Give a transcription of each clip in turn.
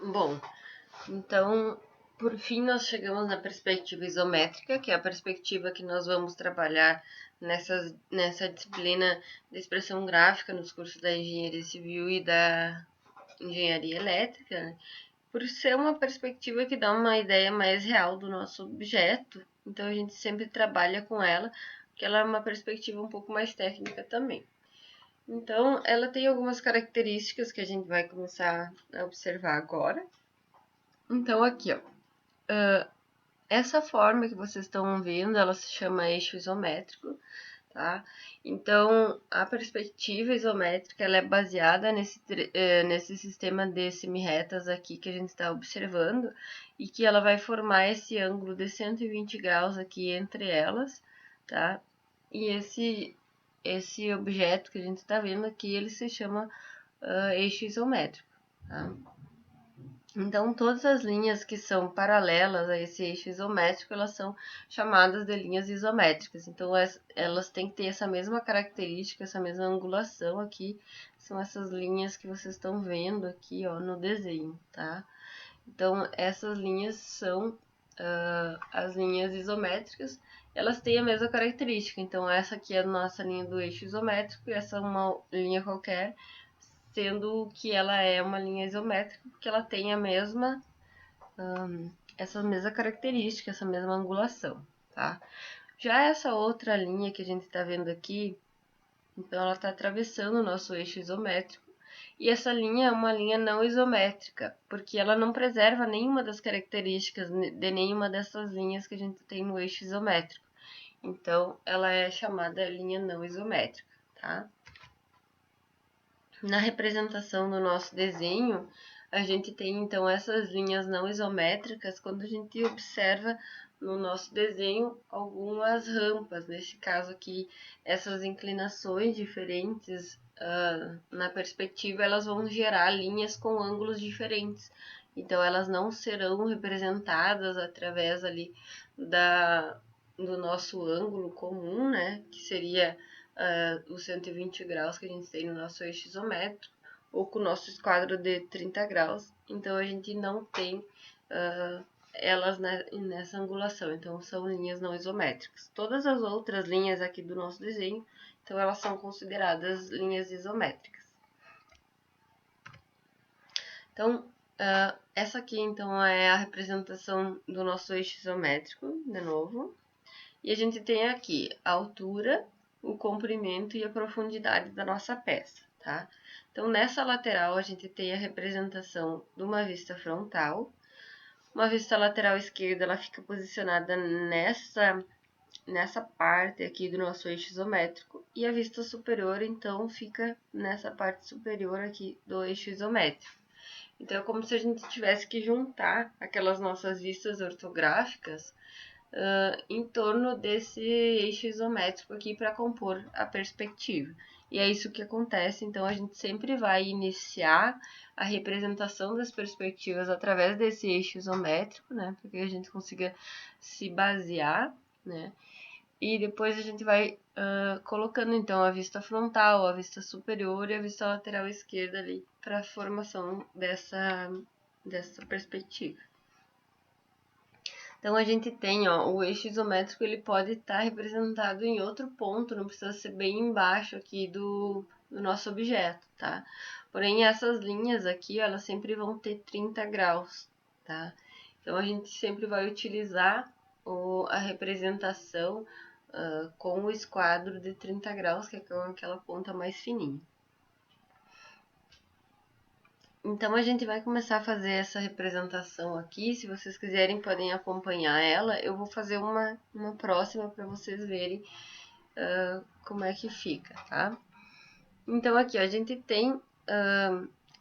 Bom, então, por fim, nós chegamos na perspectiva isométrica, que é a perspectiva que nós vamos trabalhar nessa disciplina de expressão gráfica nos cursos da engenharia civil e da engenharia elétrica, né? Por ser uma perspectiva que dá uma ideia mais real do nosso objeto, então a gente sempre trabalha com ela, porque ela é uma perspectiva um pouco mais técnica também. Então, ela tem algumas características que a gente vai começar a observar agora. Então, aqui, ó, essa forma que vocês estão vendo, ela se chama eixo isométrico, tá? Então, a perspectiva isométrica, ela é baseada nesse sistema de semi-retas aqui que a gente está observando, e que ela vai formar esse ângulo de 120 graus aqui entre elas, tá? E esse objeto que a gente está vendo aqui, ele se chama eixo isométrico, tá? Então, todas as linhas que são paralelas a esse eixo isométrico, elas são chamadas de linhas isométricas. Então, elas têm que ter essa mesma característica, essa mesma angulação aqui. São essas linhas que vocês estão vendo aqui, ó, no desenho, tá? Então, essas linhas são as linhas isométricas. Elas têm a mesma característica. Então, essa aqui é a nossa linha do eixo isométrico e essa é uma linha qualquer, sendo que ela é uma linha isométrica, porque ela tem essa mesma característica, essa mesma angulação, tá? Já essa outra linha que a gente está vendo aqui, então ela está atravessando o nosso eixo isométrico, e essa linha é uma linha não isométrica, porque ela não preserva nenhuma das características de nenhuma dessas linhas que a gente tem no eixo isométrico. Então, ela é chamada linha não isométrica, tá? Na representação do nosso desenho, a gente tem então essas linhas não isométricas quando a gente observa no nosso desenho algumas rampas. Nesse caso aqui, essas inclinações diferentes na perspectiva, elas vão gerar linhas com ângulos diferentes. Então, elas não serão representadas através ali do nosso ângulo comum, né? Que seria os 120 graus que a gente tem no nosso eixo isométrico, ou com o nosso esquadro de 30 graus. Então, a gente não tem elas nessa angulação. Então, são linhas não isométricas. Todas as outras linhas aqui do nosso desenho, então, elas são consideradas linhas isométricas. Então, essa aqui, então, é a representação do nosso eixo isométrico, de novo. E a gente tem aqui a altura, o comprimento e a profundidade da nossa peça, tá? Então, nessa lateral, a gente tem a representação de uma vista frontal. Uma vista lateral esquerda, ela fica posicionada nessa parte aqui do nosso eixo isométrico. E a vista superior, então, fica nessa parte superior aqui do eixo isométrico. Então, é como se a gente tivesse que juntar aquelas nossas vistas ortográficas em torno desse eixo isométrico aqui para compor a perspectiva. E é isso que acontece, então a gente sempre vai iniciar a representação das perspectivas através desse eixo isométrico, né, para que a gente consiga se basear, né, e depois a gente vai colocando então a vista frontal, a vista superior e a vista lateral esquerda ali para a formação dessa perspectiva. Então, a gente tem, ó, o eixo isométrico, ele pode estar representado em outro ponto, não precisa ser bem embaixo aqui do nosso objeto, tá? Porém, essas linhas aqui, ó, elas sempre vão ter 30 graus, tá? Então, a gente sempre vai utilizar a representação com o esquadro de 30 graus, que é aquela ponta mais fininha. Então, a gente vai começar a fazer essa representação aqui. Se vocês quiserem, podem acompanhar ela. Eu vou fazer uma próxima para vocês verem como é que fica, tá? Então, aqui, ó, a gente tem...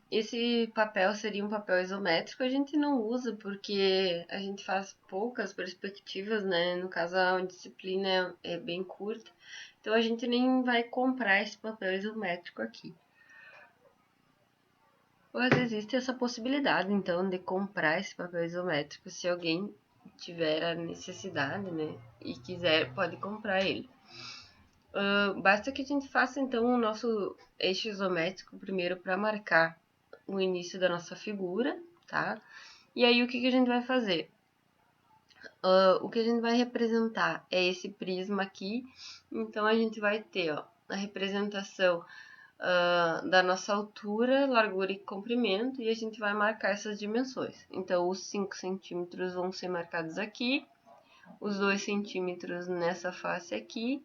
esse papel seria um papel isométrico. A gente não usa porque a gente faz poucas perspectivas, né? No caso, a disciplina é bem curta. Então, a gente nem vai comprar esse papel isométrico aqui. Mas existe essa possibilidade, então, de comprar esse papel isométrico, se alguém tiver a necessidade, né, e quiser, pode comprar ele. Basta que a gente faça, então, o nosso eixo isométrico primeiro para marcar o início da nossa figura, tá? E aí, o que a gente vai fazer? O que a gente vai representar é esse prisma aqui, então a gente vai ter, ó, a representação da nossa altura, largura e comprimento, e a gente vai marcar essas dimensões. Então, os 5 centímetros vão ser marcados aqui, os 2 centímetros nessa face aqui,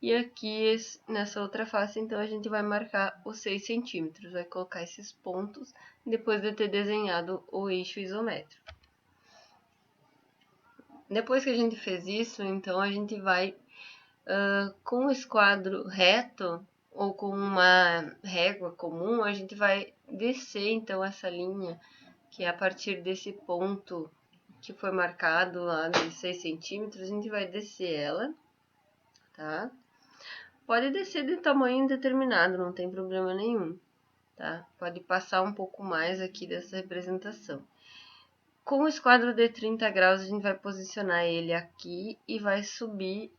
e aqui nessa outra face, então, a gente vai marcar os 6 centímetros, vai colocar esses pontos depois de ter desenhado o eixo isométrico. Depois que a gente fez isso, então, a gente vai, com o esquadro reto, ou com uma régua comum, a gente vai descer, então, essa linha, que é a partir desse ponto que foi marcado lá de 6 centímetros, a gente vai descer ela, tá? Pode descer de tamanho indeterminado, não tem problema nenhum, tá? Pode passar um pouco mais aqui dessa representação. Com o esquadro de 30 graus, a gente vai posicionar ele aqui e vai subir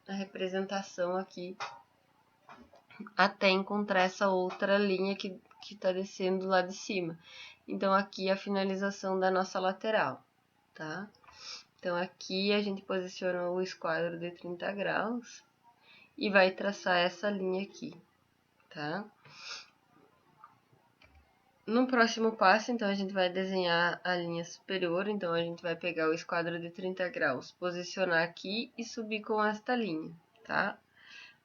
a representação aqui até encontrar essa outra linha que tá descendo lá de cima. Então, aqui é a finalização da nossa lateral, tá? Então, aqui a gente posiciona o esquadro de 30 graus e vai traçar essa linha aqui, tá? No próximo passo, então, a gente vai desenhar a linha superior, então, a gente vai pegar o esquadro de 30 graus, posicionar aqui e subir com esta linha, tá?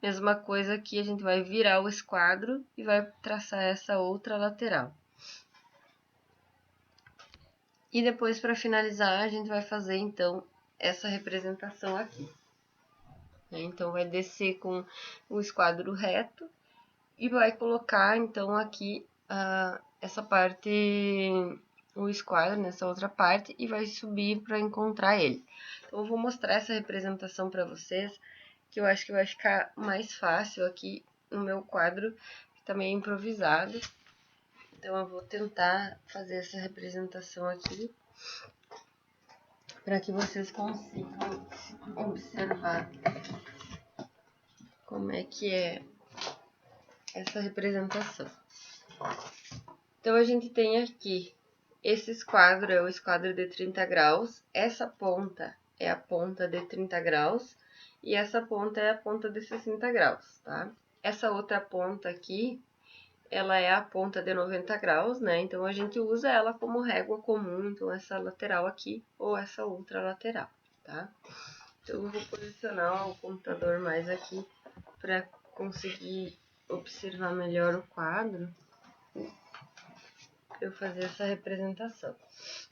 Mesma coisa aqui, a gente vai virar o esquadro e vai traçar essa outra lateral. E depois, para finalizar, a gente vai fazer, então, essa representação aqui. Então, vai descer com o esquadro reto e vai colocar, então, aqui essa parte, o esquadro nessa outra parte, e vai subir para encontrar ele. Então, eu vou mostrar essa representação para vocês, que eu acho que vai ficar mais fácil aqui no meu quadro, que também é improvisado. Então, eu vou tentar fazer essa representação aqui, para que vocês consigam observar como é que é essa representação. Então, a gente tem aqui, esse esquadro é o esquadro de 30 graus, essa ponta é a ponta de 30 graus, e essa ponta é a ponta de 60 graus, tá? Essa outra ponta aqui, ela é a ponta de 90 graus, né? Então, a gente usa ela como régua comum, então, essa lateral aqui, ou essa outra lateral, tá? Então, eu vou posicionar o computador mais aqui para conseguir observar melhor o quadro, para eu fazer essa representação.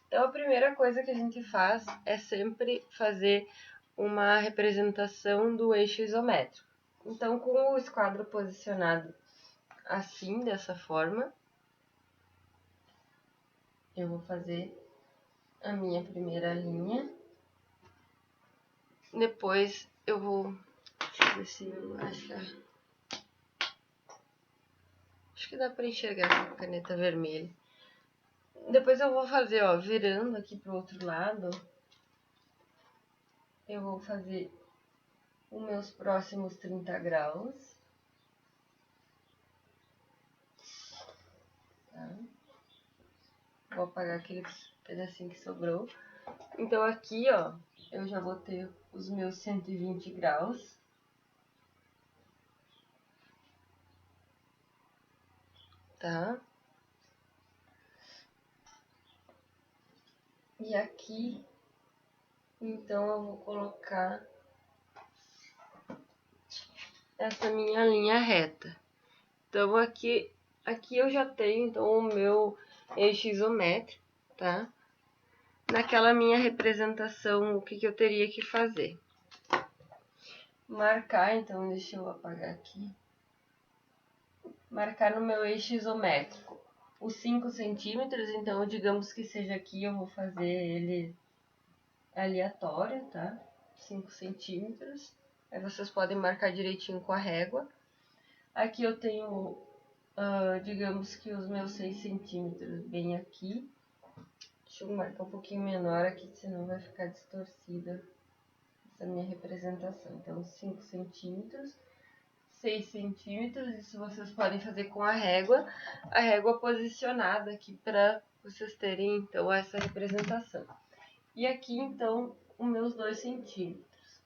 Então, a primeira coisa que a gente faz é sempre fazer uma representação do eixo isométrico. Então, com o esquadro posicionado assim, dessa forma, eu vou fazer a minha primeira linha. Depois, eu vou... Deixa eu ver se eu acho que dá para enxergar com a caneta vermelha. Depois eu vou fazer, ó, virando aqui pro outro lado. Eu vou fazer os meus próximos 30 graus. Tá? Vou apagar aquele pedacinho que sobrou. Então, aqui, ó, eu já vou ter os meus 120 graus. Tá? E aqui, então, eu vou colocar essa minha linha reta. Então, aqui eu já tenho, então, o meu eixo isométrico, tá? Naquela minha representação, o que eu teria que fazer? Marcar, então, deixa eu apagar aqui. Marcar no meu eixo isométrico os 5 centímetros, então, digamos que seja aqui, eu vou fazer ele aleatório, tá? 5 centímetros. Aí vocês podem marcar direitinho com a régua. Aqui eu tenho, digamos que os meus 6 centímetros bem aqui. Deixa eu marcar um pouquinho menor aqui, senão vai ficar distorcida essa minha representação. Então, 5 centímetros, 6 centímetros. Isso vocês podem fazer com a régua posicionada aqui para vocês terem então essa representação. E aqui então os meus 2 centímetros.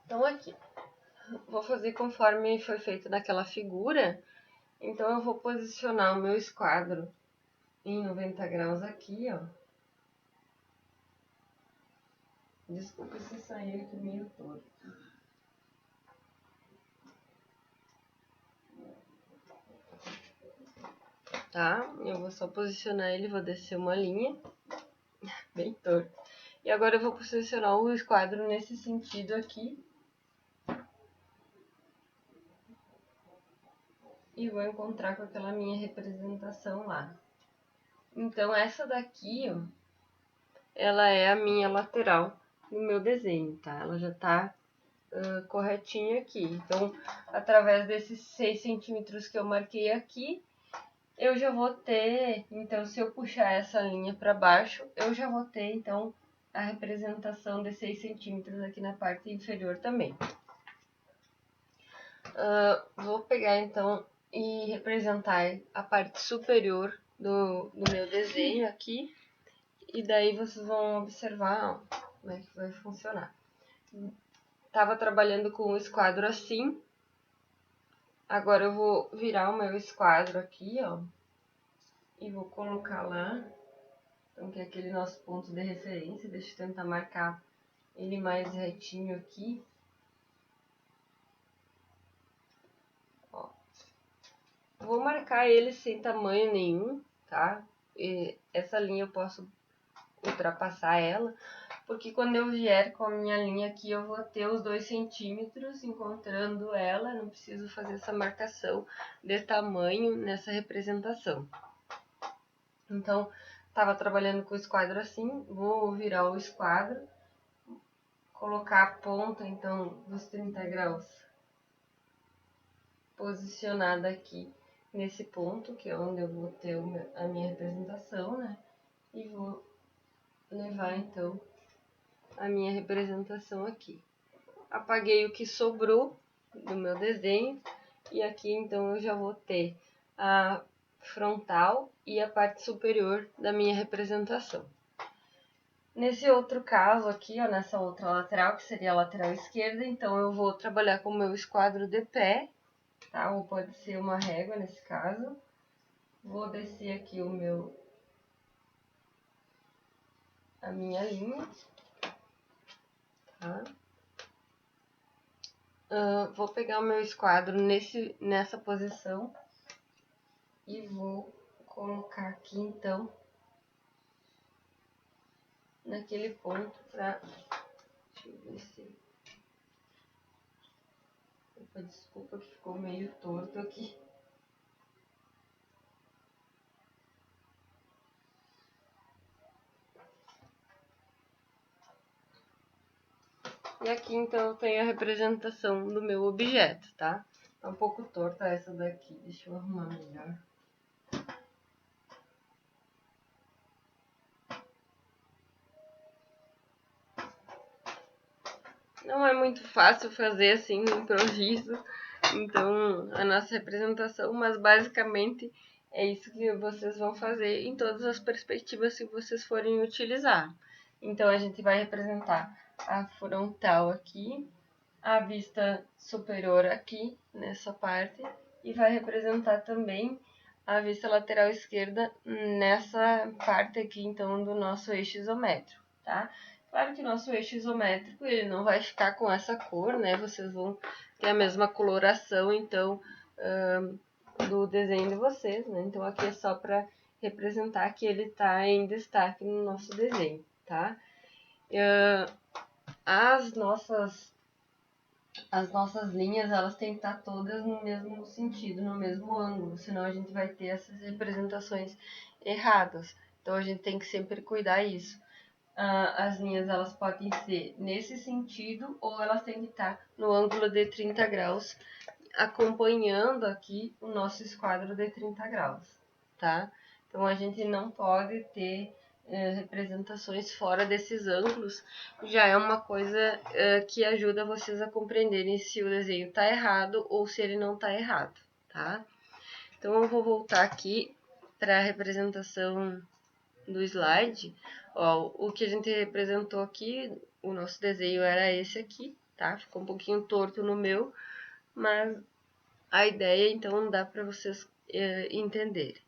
Então aqui, vou fazer conforme foi feito naquela figura. Então eu vou posicionar o meu esquadro em 90 graus aqui, ó. Desculpa se sair aqui meio torto. Tá? Eu vou só posicionar ele, vou descer uma linha, bem torto. E agora eu vou posicionar o esquadro nesse sentido aqui. E vou encontrar com aquela minha representação lá. Então essa daqui, ó, ela é a minha lateral no meu desenho, tá? Ela já tá corretinha aqui. Então, através desses 6 centímetros que eu marquei aqui, eu já vou ter, então se eu puxar essa linha para baixo, eu já vou ter então a representação de 6 centímetros aqui na parte inferior também. Vou pegar então e representar a parte superior do meu desenho aqui, e daí vocês vão observar como é que vai funcionar. Tava trabalhando com o esquadro assim, agora eu vou virar o meu esquadro aqui, ó, e vou colocar lá, então que é aquele nosso ponto de referência. Deixa eu tentar marcar ele mais retinho aqui. Ó. Vou marcar ele sem tamanho nenhum, tá? E essa linha eu posso ultrapassar ela, porque quando eu vier com a minha linha aqui, eu vou ter os 2 centímetros encontrando ela, não preciso fazer essa marcação de tamanho nessa representação. Então, estava trabalhando com o esquadro assim, vou virar o esquadro, colocar a ponta, então, dos 30 graus posicionada aqui nesse ponto, que é onde eu vou ter a minha representação, né? E vou levar, então, a minha representação aqui. Apaguei o que sobrou do meu desenho, e aqui, então, eu já vou ter a frontal e a parte superior da minha representação. Nesse outro caso aqui, ó, nessa outra lateral, que seria a lateral esquerda, então eu vou trabalhar com o meu esquadro de pé, tá? Ou pode ser uma régua nesse caso. Vou descer aqui a minha linha, tá? Vou pegar o meu esquadro nessa posição e vou colocar aqui, então, naquele ponto pra... Deixa eu ver se... Opa, desculpa que ficou meio torto aqui. E aqui, então, eu tenho a representação do meu objeto, tá? Tá um pouco torta essa daqui, deixa eu arrumar melhor. Não é muito fácil fazer assim no improviso, então, a nossa representação, mas basicamente é isso que vocês vão fazer em todas as perspectivas que vocês forem utilizar. Então, a gente vai representar a frontal aqui, a vista superior aqui, nessa parte, e vai representar também a vista lateral esquerda nessa parte aqui, então, do nosso eixo isométrico, tá? Claro que o nosso eixo isométrico, ele não vai ficar com essa cor, né? Vocês vão ter a mesma coloração, então, do desenho de vocês, né? Então, aqui é só para representar que ele tá em destaque no nosso desenho, tá? As nossas linhas, elas têm que estar todas no mesmo sentido, no mesmo ângulo, senão a gente vai ter essas representações erradas. Então, a gente tem que sempre cuidar isso. As linhas, elas podem ser nesse sentido, ou elas têm que estar no ângulo de 30 graus, acompanhando aqui o nosso esquadro de 30 graus, tá? Então, a gente não pode ter representações fora desses ângulos, já é uma coisa que ajuda vocês a compreenderem se o desenho está errado ou se ele não está errado, tá? Então, eu vou voltar aqui para a representação do slide. Ó, o que a gente representou aqui, o nosso desenho era esse aqui, tá? Ficou um pouquinho torto no meu, mas a ideia, então, dá para vocês entenderem.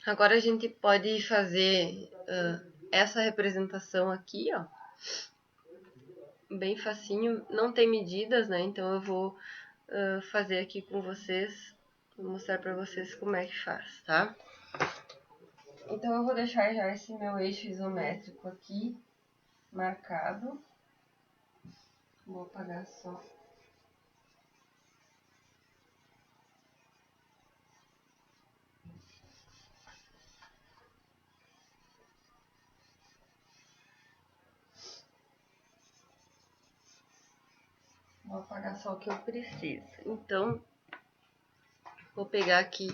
Agora a gente pode fazer essa representação aqui, ó, bem facinho, não tem medidas, né? Então eu vou fazer aqui com vocês, vou mostrar para vocês como é que faz, tá? Então eu vou deixar já esse meu eixo isométrico aqui marcado. Vou apagar só. Vou apagar só o que eu preciso. Então, vou pegar aqui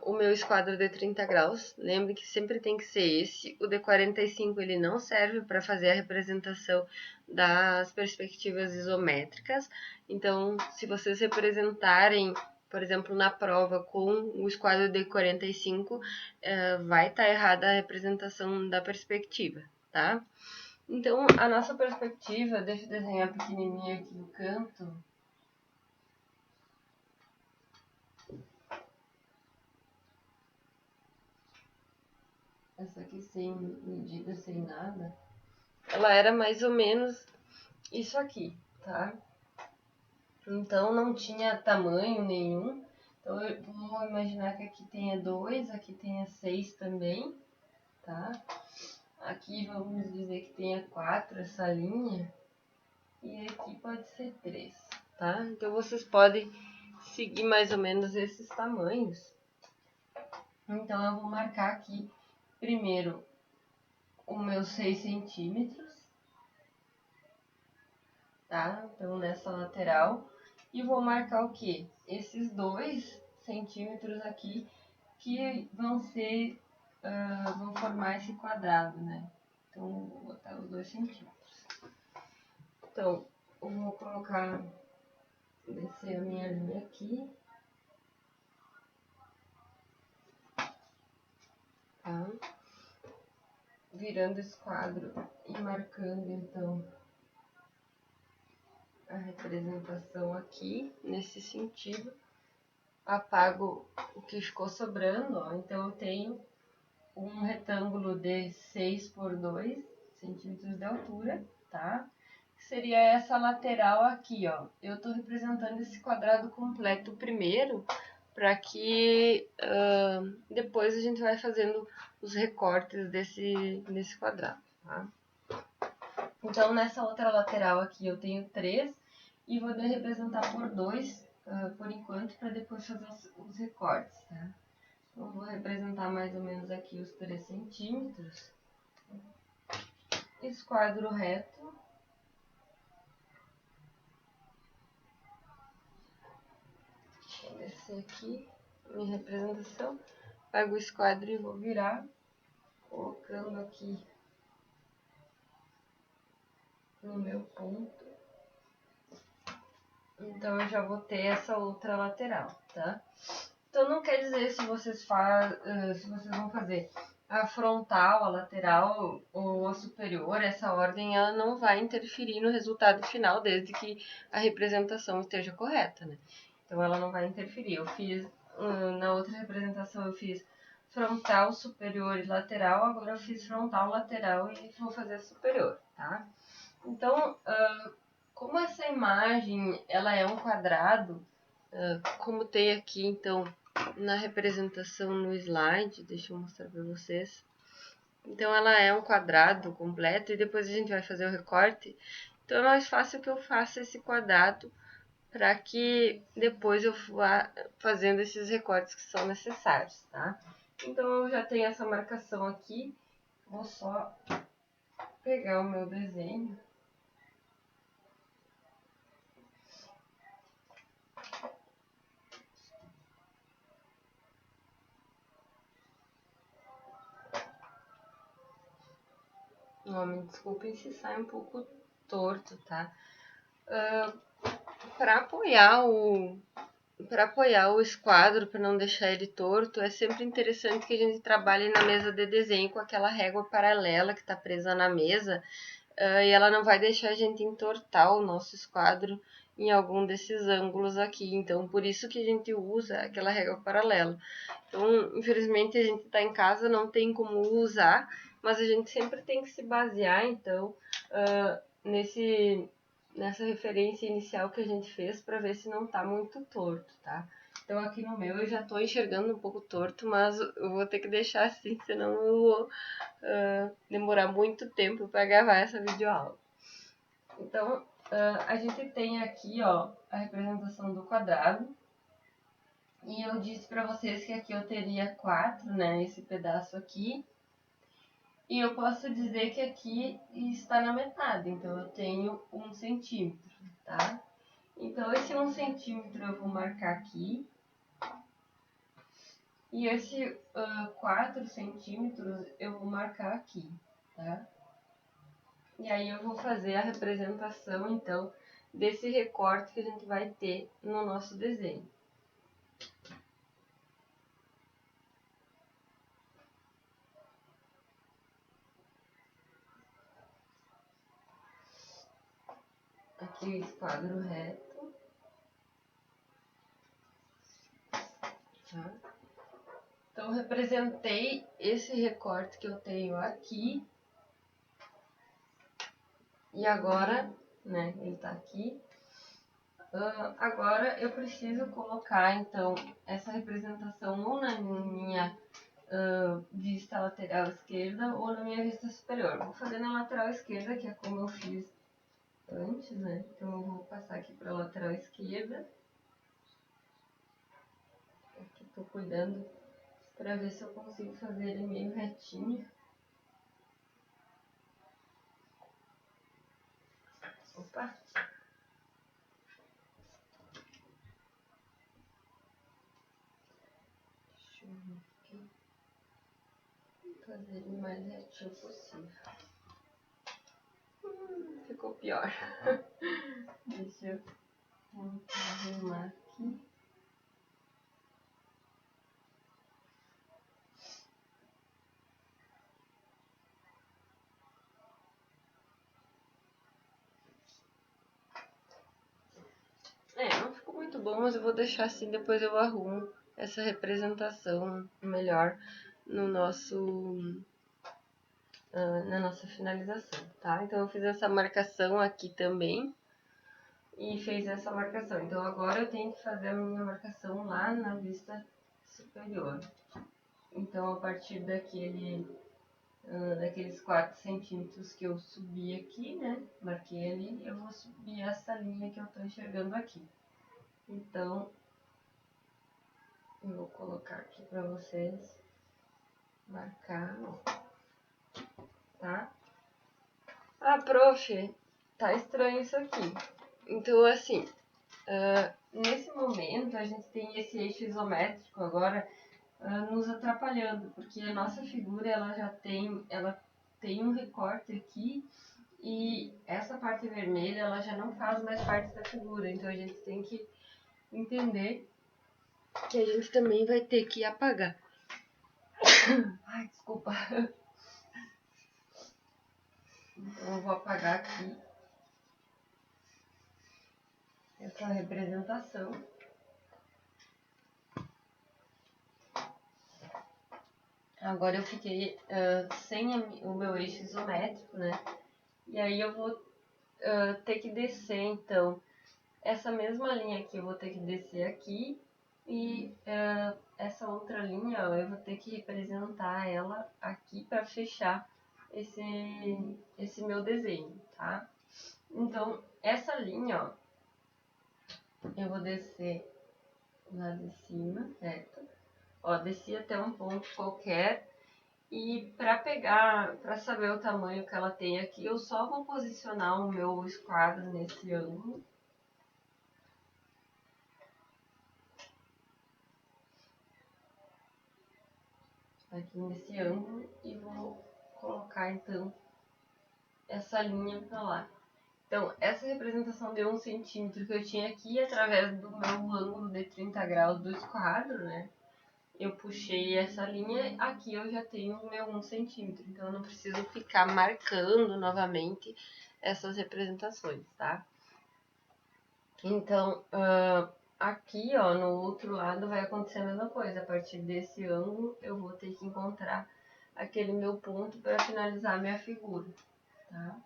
o meu esquadro de 30 graus. Lembre que sempre tem que ser esse. O de 45 ele não serve para fazer a representação das perspectivas isométricas. Então, se vocês representarem, por exemplo, na prova com o esquadro de 45, vai estar errada a representação da perspectiva, tá? Então, a nossa perspectiva, deixa eu desenhar pequenininho aqui no canto. Essa aqui sem medida, sem nada. Ela era mais ou menos isso aqui, tá? Então, não tinha tamanho nenhum. Então, eu vou imaginar que aqui tenha 2, aqui tenha 6 também, tá? Aqui vamos dizer que tenha 4 essa linha. E aqui pode ser 3, tá? Então, vocês podem seguir mais ou menos esses tamanhos. Então, eu vou marcar aqui primeiro os meus 6 centímetros, tá? Então, nessa lateral. E vou marcar o quê? Esses 2 centímetros aqui que vão ser, vão formar esse quadrado, né? Então, vou botar os 2 centímetros. Então, eu vou colocar, descer a minha linha aqui. Tá? Virando esse quadro e marcando, então, a representação aqui, nesse sentido. Apago o que ficou sobrando, ó. Então, eu tenho um retângulo de 6 por 2 centímetros de altura, tá? Seria essa lateral aqui, ó. Eu tô representando esse quadrado completo primeiro, para que depois a gente vai fazendo os recortes desse quadrado, tá? Então, nessa outra lateral aqui eu tenho 3 e vou representar por 2 por enquanto, para depois fazer os recortes, tá? Então, vou representar mais ou menos aqui os 3 centímetros. Esquadro reto. Vou descer aqui minha representação. Pego o esquadro e vou virar, colocando aqui no meu ponto. Então, eu já vou ter essa outra lateral, tá? Então, não quer dizer se vocês vão fazer a frontal, a lateral ou a superior, essa ordem ela não vai interferir no resultado final, desde que a representação esteja correta, né? Então, ela não vai interferir. Eu fiz, na outra representação, eu fiz frontal, superior e lateral, agora eu fiz frontal, lateral e vou fazer a superior, tá? Então, como essa imagem ela é um quadrado, como tem aqui, então, na representação no slide, deixa eu mostrar para vocês. Então, ela é um quadrado completo e depois a gente vai fazer o recorte. Então, é mais fácil que eu faça esse quadrado para que depois eu vá fazendo esses recortes que são necessários, tá? Então, eu já tenho essa marcação aqui. Vou só pegar o meu desenho. Me desculpem se sai um pouco torto, tá? Para apoiar o esquadro, para não deixar ele torto, é sempre interessante que a gente trabalhe na mesa de desenho com aquela régua paralela que está presa na mesa, e ela não vai deixar a gente entortar o nosso esquadro em algum desses ângulos aqui. Então, por isso que a gente usa aquela régua paralela. Então, infelizmente, a gente está em casa, não tem como usar, mas a gente sempre tem que se basear, então, nessa referência inicial que a gente fez para ver se não tá muito torto, tá? Então aqui no meu eu já tô enxergando um pouco torto, mas eu vou ter que deixar assim, senão eu vou demorar muito tempo para gravar essa videoaula. Então a gente tem aqui, ó, a representação do quadrado. E eu disse para vocês que aqui eu teria 4, né, esse pedaço aqui. E eu posso dizer que aqui está na metade, então eu tenho 1 centímetro, tá? Então, esse 1 centímetro eu vou marcar aqui. E esse 4 centímetros eu vou marcar aqui, tá? E aí eu vou fazer a representação, então, desse recorte que a gente vai ter no nosso desenho. Aqui o esquadro reto. Tá? Então, representei esse recorte que eu tenho aqui. E agora, né, ele tá aqui. Agora eu preciso colocar, então, essa representação ou na minha vista lateral esquerda ou na minha vista superior. Vou fazer na lateral esquerda, que é como eu fiz antes, né? Então eu vou passar aqui para a lateral esquerda. Aqui tô cuidando para ver se eu consigo fazer ele meio retinho. Opa! Deixa eu ver aqui. Fazer ele mais retinho possível. Ficou pior. Deixa eu arrumar aqui. Não ficou muito bom, mas eu vou deixar assim, depois eu arrumo essa representação melhor no na nossa finalização, tá? Então eu fiz essa marcação aqui também e fez essa marcação. Então agora eu tenho que fazer a minha marcação lá na vista superior. Então a partir daqueles 4 centímetros que eu subi aqui, né? Marquei ali, eu vou subir essa linha que eu tô enxergando aqui. Então eu vou colocar aqui para vocês marcar, tá? Ah, prof, tá estranho isso aqui. Então, assim, nesse momento a gente tem esse eixo isométrico agora nos atrapalhando, porque a nossa figura ela tem um recorte aqui e essa parte vermelha ela já não faz mais parte da figura, então a gente tem que entender que a gente também vai ter que apagar. Ai, desculpa. Então eu vou apagar aqui essa representação. Agora eu fiquei sem o meu eixo isométrico, né? E aí eu vou ter que descer, então, essa mesma linha aqui eu vou ter que descer aqui. E essa outra linha, ó, eu vou ter que representar ela aqui para fechar esse meu desenho, tá? Então, essa linha, ó, eu vou descer lá de cima, certo? Ó, desci até um ponto qualquer. E para saber o tamanho que ela tem aqui, eu só vou posicionar o meu esquadro nesse ângulo. Aqui nesse ângulo e vou colocar então essa linha pra lá. Então, essa representação de 1 centímetro que eu tinha aqui, através do meu ângulo de 30 graus do esquadro, né? Eu puxei essa linha, aqui eu já tenho o meu 1 centímetro. Então, eu não preciso ficar marcando novamente essas representações, tá? Então, aqui, ó, no outro lado vai acontecer a mesma coisa. A partir desse ângulo, eu vou ter que encontrar aquele meu ponto para finalizar a minha figura, tá?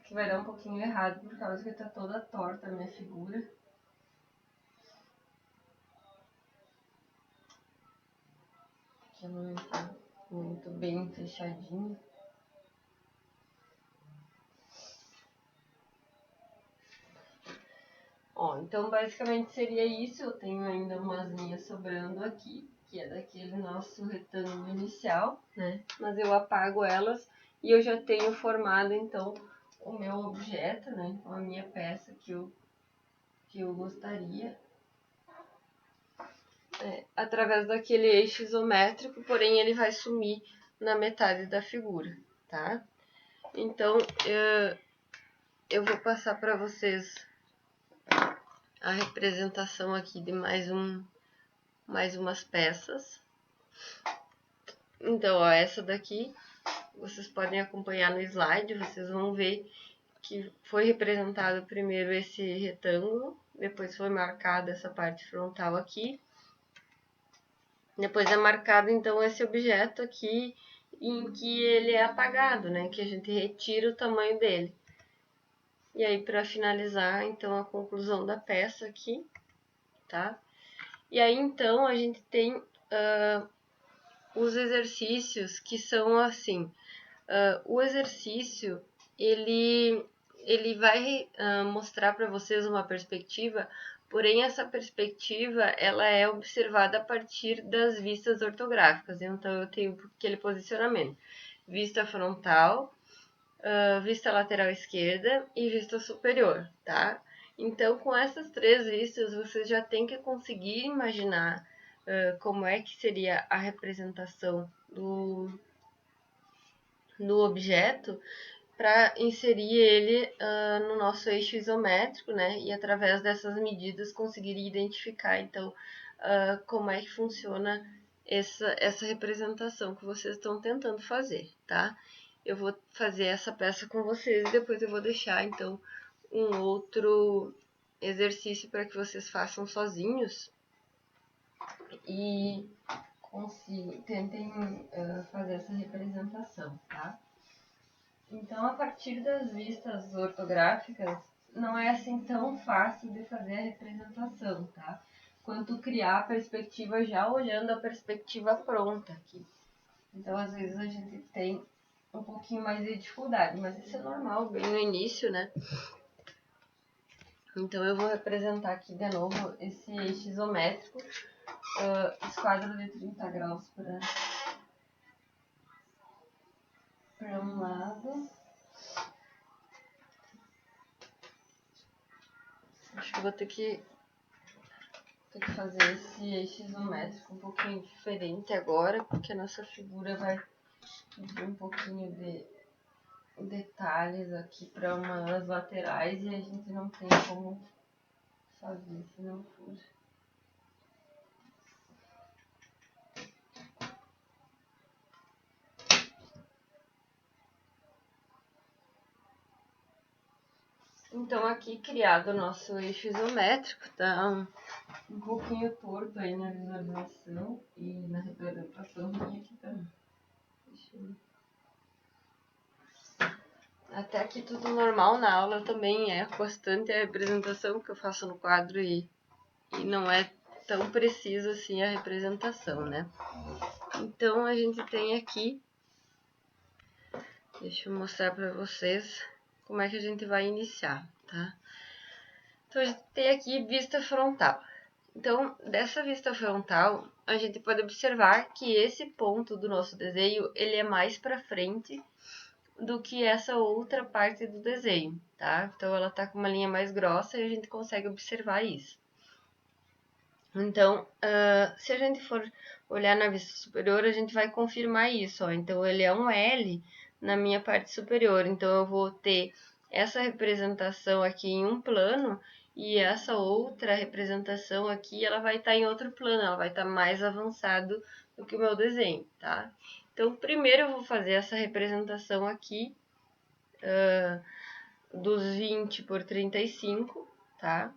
Que vai dar um pouquinho errado, por causa que tá toda torta a minha figura. Que não tá muito bem fechadinho. Ó, então basicamente seria isso. Eu tenho ainda umas linhas sobrando aqui, que é daquele nosso retângulo inicial, né? Mas eu apago elas e eu já tenho formado, então, o meu objeto, né? A minha peça que eu gostaria. Através daquele eixo isométrico, porém ele vai sumir na metade da figura, tá? Então, eu vou passar para vocês a representação aqui de mais umas peças. Então, ó, essa daqui, vocês podem acompanhar no slide, vocês vão ver que foi representado primeiro esse retângulo, depois foi marcada essa parte frontal aqui, depois é marcado então esse objeto aqui, em que ele é apagado, né, que a gente retira o tamanho dele. E aí, para finalizar, então, a conclusão da peça aqui, tá? E aí, então, a gente tem os exercícios que são assim. O exercício, ele vai mostrar para vocês uma perspectiva, porém essa perspectiva, ela é observada a partir das vistas ortográficas. Então, eu tenho aquele posicionamento. Vista frontal, vista lateral esquerda e vista superior, tá? Então, com essas 3 vistas, você já tem que conseguir imaginar como é que seria a representação do objeto para inserir ele no nosso eixo isométrico, né? E através dessas medidas conseguir identificar, então, como é que funciona essa representação que vocês estão tentando fazer, tá? Eu vou fazer essa peça com vocês e depois eu vou deixar, então, um outro exercício para que vocês façam sozinhos e tentem fazer essa representação, tá? Então, a partir das vistas ortográficas, não é assim tão fácil de fazer a representação, tá? Quanto criar a perspectiva já olhando a perspectiva pronta aqui. Então, às vezes a gente tem um pouquinho mais de dificuldade, mas isso é normal, bem no início, né? Então, eu vou representar aqui de novo esse eixo isométrico, esquadro de 30 graus para um lado. Acho que eu vou ter que fazer esse eixo isométrico um pouquinho diferente agora, porque a nossa figura vai pedir um pouquinho de detalhes aqui para umas laterais e a gente não tem como fazer se não for. Então, aqui criado o nosso eixo isométrico, tá um pouquinho torto aí na visualização e na representação minha aqui também. Deixa eu... Até aqui tudo normal, na aula também é bastante a representação que eu faço no quadro e não é tão preciso assim a representação, né? Então, a gente tem aqui, deixa eu mostrar para vocês como é que a gente vai iniciar, tá? Então, a gente tem aqui vista frontal. Então, dessa vista frontal, a gente pode observar que esse ponto do nosso desenho, ele é mais para frente do que essa outra parte do desenho, tá? Então, ela tá com uma linha mais grossa e a gente consegue observar isso. Então, se a gente for olhar na vista superior, a gente vai confirmar isso, ó. Então, ele é um L, na minha parte superior. Então, eu vou ter essa representação aqui em um plano e essa outra representação aqui, ela vai estar em outro plano, ela vai estar mais avançado do que o meu desenho, tá? Então, primeiro eu vou fazer essa representação aqui, dos 20 por 35, tá?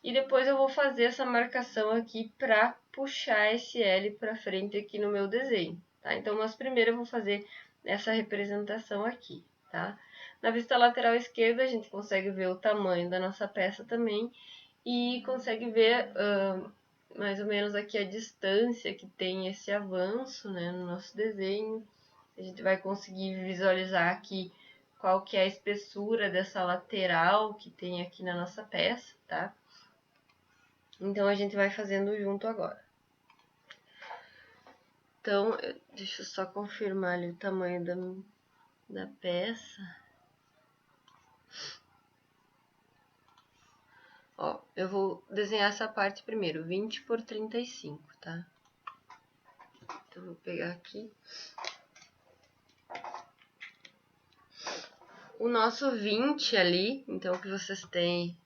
E depois eu vou fazer essa marcação aqui para puxar esse L para frente aqui no meu desenho, tá? Então, mas primeiro eu vou fazer essa representação aqui, tá? Na vista lateral esquerda, a gente consegue ver o tamanho da nossa peça também e consegue ver mais ou menos aqui a distância que tem esse avanço, né, no nosso desenho. A gente vai conseguir visualizar aqui qual que é a espessura dessa lateral que tem aqui na nossa peça, tá? Então, a gente vai fazendo junto agora. Então, deixa eu só confirmar ali o tamanho da peça. Ó, eu vou desenhar essa parte primeiro, 20 por 35, tá? Então, vou pegar aqui. O nosso 20 ali, então, que vocês têm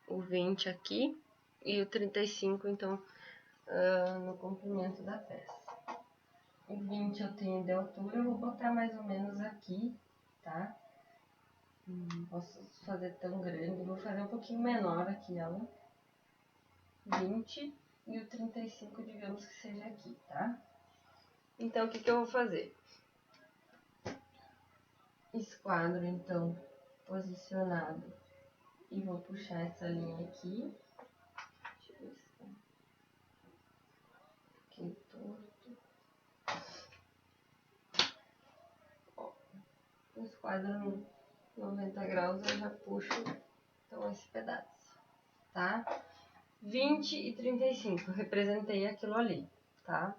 o 20 aqui e o 35, então, no comprimento da peça. O 20 eu tenho de altura, eu vou botar mais ou menos aqui, tá? Não posso fazer tão grande, vou fazer um pouquinho menor aqui ela. 20 e o 35, digamos que seja aqui, tá? Então, o que eu vou fazer? Esquadro, então, posicionado. E vou puxar essa linha aqui. Deixa eu ver se tá aqui torto. Ó, o esquadro 90 graus eu já puxo, então, esse pedaço, tá? 20 e 35, representei aquilo ali, tá?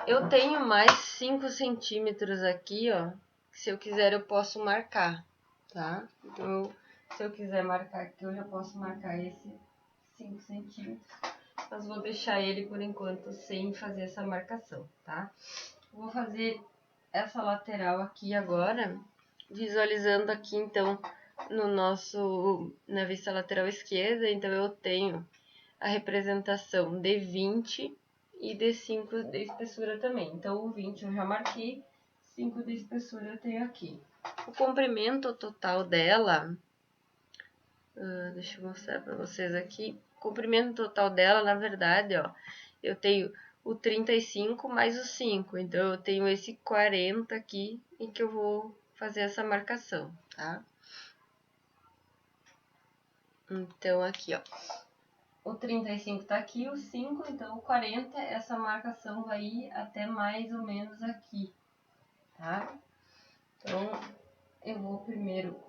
Eu tenho mais 5 centímetros aqui, ó. Se eu quiser, eu posso marcar, tá? Então, se eu quiser marcar aqui, eu já posso marcar esse 5 centímetros. Mas vou deixar ele, por enquanto, sem fazer essa marcação, tá? Vou fazer essa lateral aqui agora, visualizando aqui, então, na vista lateral esquerda. Então, eu tenho a representação de 20 e de 5 de espessura também. Então, o 20 eu já marquei, 5 de espessura eu tenho aqui. O comprimento total dela, deixa eu mostrar para vocês aqui. O comprimento total dela, na verdade, ó, eu tenho o 35 mais o 5. Então, eu tenho esse 40 aqui em que eu vou fazer essa marcação, tá? Então, aqui, ó. O 35 tá aqui, o 5, então o 40, essa marcação vai ir até mais ou menos aqui, tá? Então, eu vou primeiro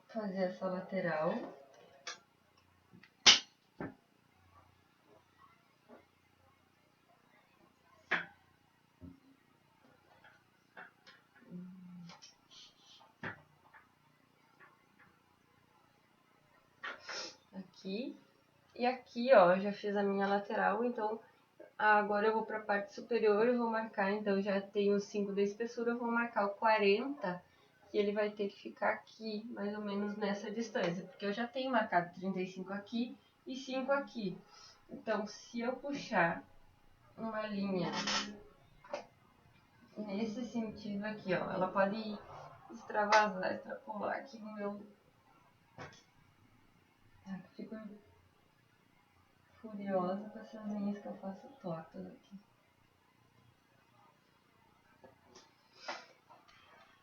fazer essa lateral. Aqui. E aqui, ó, já fiz a minha lateral, então agora eu vou para a parte superior e vou marcar, então já tenho 5 de espessura, eu vou marcar o 40, que ele vai ter que ficar aqui, mais ou menos nessa distância, porque eu já tenho marcado 35 aqui e 5 aqui. Então, se eu puxar uma linha nesse sentido aqui, ó, ela pode extravasar, extrapolar aqui no meu... Fico furiosa com essas linhas que eu faço tortas aqui.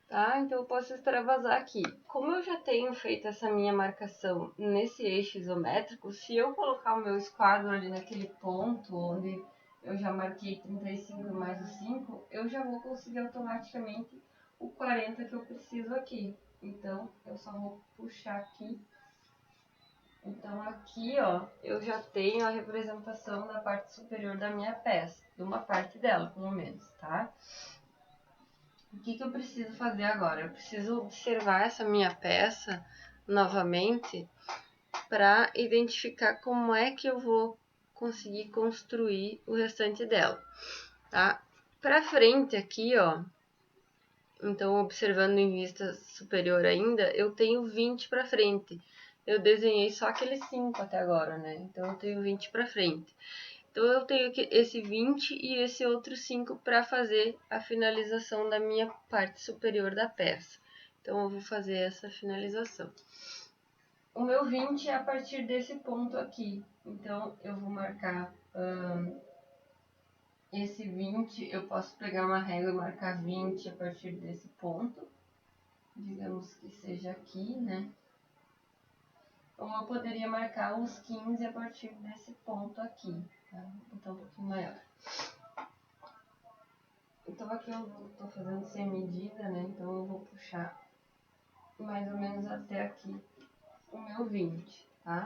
Tá? Então, eu posso extravasar aqui. Como eu já tenho feito essa minha marcação nesse eixo isométrico, se eu colocar o meu esquadro ali naquele ponto onde eu já marquei 35 mais o 5, eu já vou conseguir automaticamente o 40 que eu preciso aqui. Então, eu só vou puxar aqui. Então, aqui, ó, eu já tenho a representação da parte superior da minha peça, de uma parte dela, pelo menos, tá? O que eu preciso fazer agora? Eu preciso observar essa minha peça novamente para identificar como é que eu vou conseguir construir o restante dela, tá? Pra frente aqui, ó, então observando em vista superior ainda, eu tenho 20 pra frente. Eu desenhei só aqueles 5 até agora, né? Então eu tenho 20 pra frente. Então eu tenho esse 20 e esse outro 5 para fazer a finalização da minha parte superior da peça. Então eu vou fazer essa finalização. O meu 20 é a partir desse ponto aqui. Então eu vou marcar esse 20, eu posso pegar uma régua e marcar 20 a partir desse ponto. Digamos que seja aqui, né? Ou eu poderia marcar os 15 a partir desse ponto aqui, tá? Vou botar um pouquinho maior. Então aqui eu tô fazendo sem medida, né? Então eu vou puxar mais ou menos até aqui o meu 20, tá?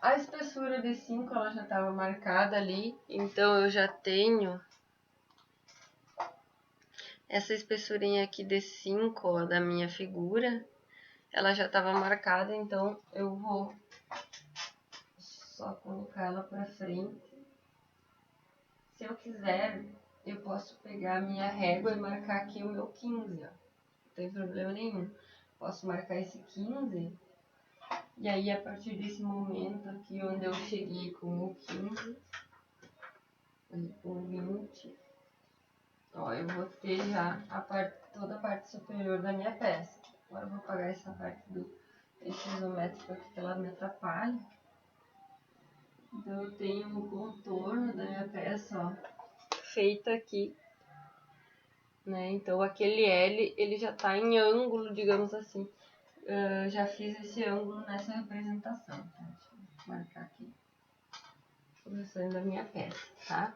A espessura de 5 ela já estava marcada ali, então eu já tenho essa espessurinha aqui de 5, ó, da minha figura. Ela já estava marcada, então eu vou só colocar ela pra frente. Se eu quiser, eu posso pegar a minha régua e marcar aqui o meu 15, ó. Não tem problema nenhum. Posso marcar esse 15. E aí, a partir desse momento aqui, onde eu cheguei com o 15, o 20, ó, eu vou ter já toda a parte superior da minha peça. Agora eu vou apagar essa parte do eixo isométrico aqui, que ela me atrapalha. Então, eu tenho o contorno da minha peça, ó, feito aqui, né? Então, aquele L, ele já tá em ângulo, digamos assim. Já fiz esse ângulo nessa representação, tá? Deixa eu marcar aqui a posição da minha peça, tá?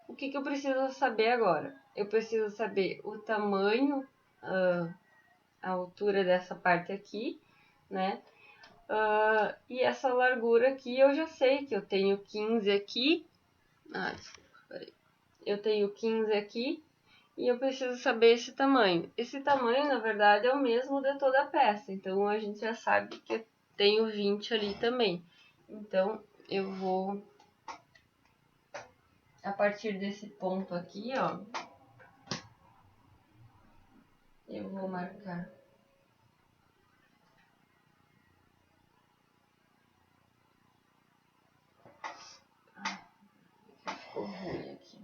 O que eu preciso saber agora? Eu preciso saber o tamanho, a altura dessa parte aqui, né? E essa largura aqui eu já sei que eu tenho 15 aqui. Desculpa, peraí. Eu tenho 15 aqui e eu preciso saber esse tamanho. Esse tamanho, na verdade, é o mesmo de toda a peça. Então, a gente já sabe que eu tenho 20 ali também. Então, eu vou, a partir desse ponto aqui, ó, eu vou marcar ficou ruim aqui.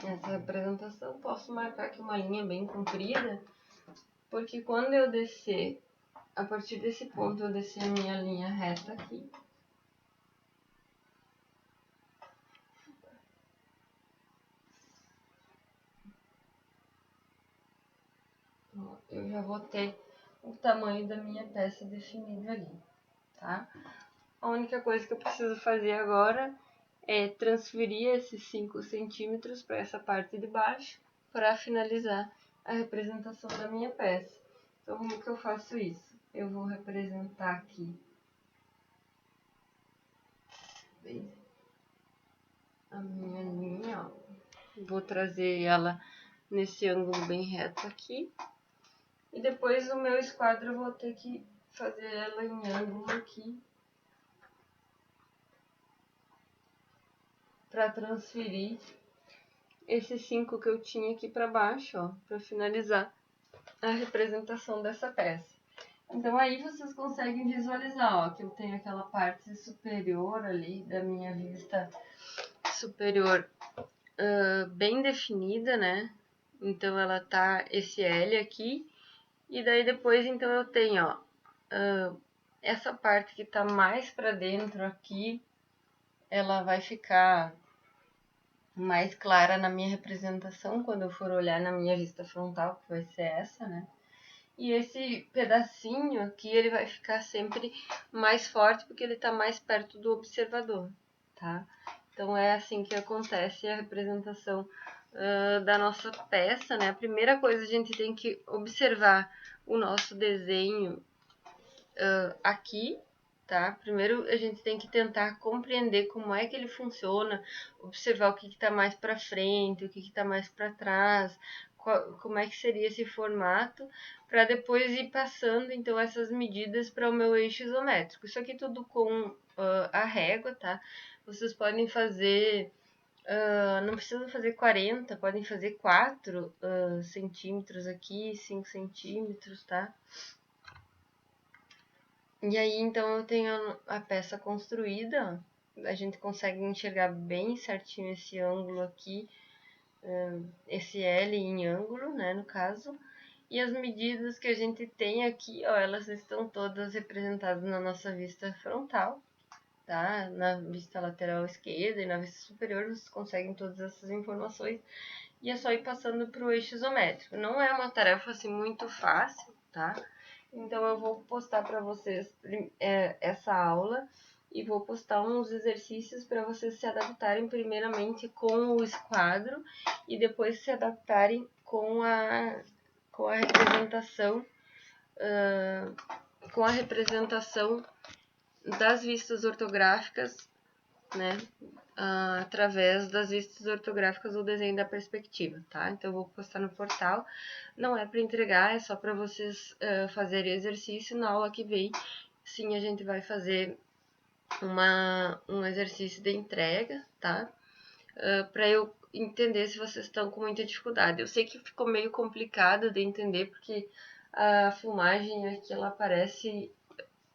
Nessa representação, posso marcar aqui uma linha bem comprida, porque quando eu descer, a partir desse ponto, eu descer a minha linha reta aqui. Eu já vou ter o tamanho da minha peça definido ali, tá? A única coisa que eu preciso fazer agora é transferir esses 5 centímetros para essa parte de baixo para finalizar a representação da minha peça. Então, como que eu faço isso? Eu vou representar aqui a minha linha, ó. Vou trazer ela nesse ângulo bem reto aqui. E depois o meu esquadro eu vou ter que fazer ela em ângulo aqui para transferir esses 5 que eu tinha aqui para baixo, ó, para finalizar a representação dessa peça. Então aí vocês conseguem visualizar, ó, que eu tenho aquela parte superior ali da minha vista superior bem definida, né? Então ela tá esse L aqui, e daí depois então eu tenho, ó, essa parte que tá mais para dentro aqui, ela vai ficar mais clara na minha representação quando eu for olhar na minha vista frontal, que vai ser essa, né? E esse pedacinho aqui, ele vai ficar sempre mais forte porque ele tá mais perto do observador, tá? Então, é assim que acontece a representação da nossa peça, né? A primeira coisa, a gente tem que observar o nosso desenho aqui, tá? Primeiro a gente tem que tentar compreender como é que ele funciona, observar o que está mais para frente, o que está mais para trás, como é que seria esse formato, para depois ir passando então essas medidas para o meu eixo isométrico. Isso aqui tudo com a régua, tá? Vocês podem fazer, não precisam fazer 40, podem fazer 4 centímetros aqui, 5 centímetros, tá? E aí, então, eu tenho a peça construída, a gente consegue enxergar bem certinho esse ângulo aqui, esse L em ângulo, né, no caso. E as medidas que a gente tem aqui, ó, elas estão todas representadas na nossa vista frontal, tá? Na vista lateral esquerda e na vista superior, vocês conseguem todas essas informações. E é só ir passando para o eixo isométrico. Não é uma tarefa, assim, muito fácil, tá? Então, eu vou postar para vocês essa aula e vou postar uns exercícios para vocês se adaptarem primeiramente com o esquadro e depois se adaptarem com a representação, das vistas ortográficas, né? Através das vistas ortográficas do desenho da perspectiva, tá? Então, eu vou postar no portal. Não é para entregar, é só para vocês fazerem exercício. Na aula que vem, sim, a gente vai fazer um exercício de entrega, tá? Para eu entender se vocês estão com muita dificuldade. Eu sei que ficou meio complicado de entender, porque a filmagem aqui, ela aparece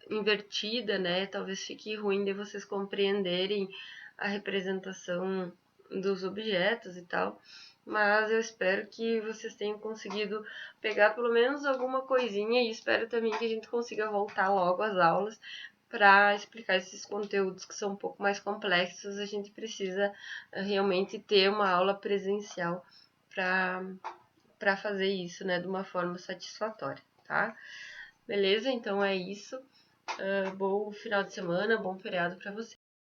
invertida, né? Talvez fique ruim de vocês compreenderem a representação dos objetos e tal, mas eu espero que vocês tenham conseguido pegar pelo menos alguma coisinha e espero também que a gente consiga voltar logo às aulas para explicar esses conteúdos que são um pouco mais complexos. A gente precisa realmente ter uma aula presencial para fazer isso, né, de uma forma satisfatória, tá? Beleza? Então é isso. Bom final de semana, bom feriado para você.